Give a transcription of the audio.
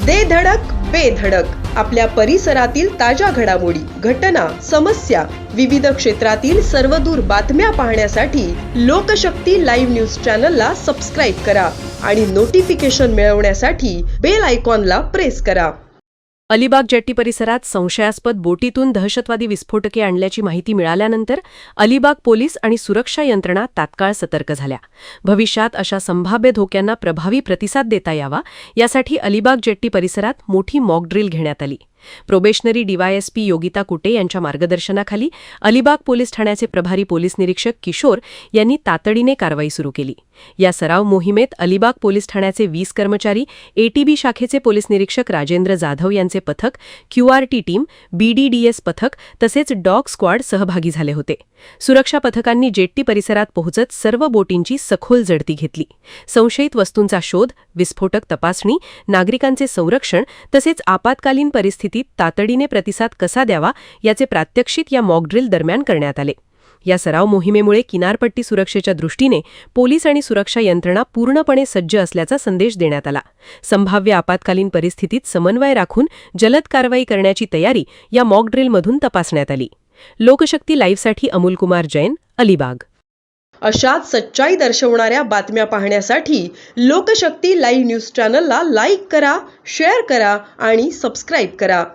दे धडक बेधडक आपल्या परिसरातील ताज्या घडामोडी, घटना, समस्या, विविध क्षेत्रातील सर्वदूर बातम्या पाहण्यासाठी लोकशक्ती लाईव्ह न्यूज चॅनलला सबस्क्राईब करा आणि नोटिफिकेशन मिळवण्यासाठी बेल आयकॉनला प्रेस करा. अलिबाग जेट्टी परिसरात संशयास्पद बोटीतून दहशतवादी विस्फोटके आणल्याची माहिती मिळाल्यानंतर अलिबाग पोलीस आणि सुरक्षा यंत्रणा तात्काळ सतर्क झाल्या. भविष्यात अशा संभाव्य धोक्यांना प्रभावी प्रतिसाद देता यावा यासाठी अलिबाग जेट्टी परिसरात मोठी मॉक ड्रिल घेण्यात आली. प्रोबेशनरी डीवायएसपी योगिता कुटे यांच्या मार्गदर्शनाखाली अलिबाग पोलीस ठाण्याचे प्रभारी पोलीस निरीक्षक किशोर यांनी तातडीने कारवाई सुरू केली. या सराव मोहिमेत अलिबाग पोलीस ठाण्याचे 20 कर्मचारी, एटीबी शाखेचे पोलीस निरीक्षक राजेंद्र जाधव यांचे पथक, क्यूआरटी टीम, बीडीडीएस पथक तसेच डॉग स्क्वॉड सहभागी झाले होते. सुरक्षा पथकांनी जेट्टी परिसरात पोहोचत सर्व बोटींची सखोल झडती घेतली. संशयित वस्तूंचा शोध, विस्फोटक तपासणी, नागरिकांचे संरक्षण तसेच आपत्कालीन परिस्थितीत तातडीने प्रतिसाद कसा द्यावा याचे प्रात्यक्षिक या मॉकड्रिल दरम्यान करण्यात आले. या सराव मोहिमेमुळे किनारपट्टी सुरक्षेच्या दृष्टीने पोलीस आणि सुरक्षा यंत्रणा पूर्णपणे सज्ज असल्याचा संदेश देण्यात आला. संभाव्य आपत्कालीन परिस्थितीत समन्वय राखून जलद कारवाई करण्याची तयारी या मॉकड्रिलमधून तपासण्यात आली. लोकशक्ती लाईव्हसाठी अमोल कुमार जैन, अलिबाग. अशाच सच्चाई दर्शवणाऱ्या बातम्या पाहण्यासाठी लोकशक्ती लाईव्ह न्यूज चॅनलला लाईक करा, शेअर करा आणि सबस्क्राईब करा.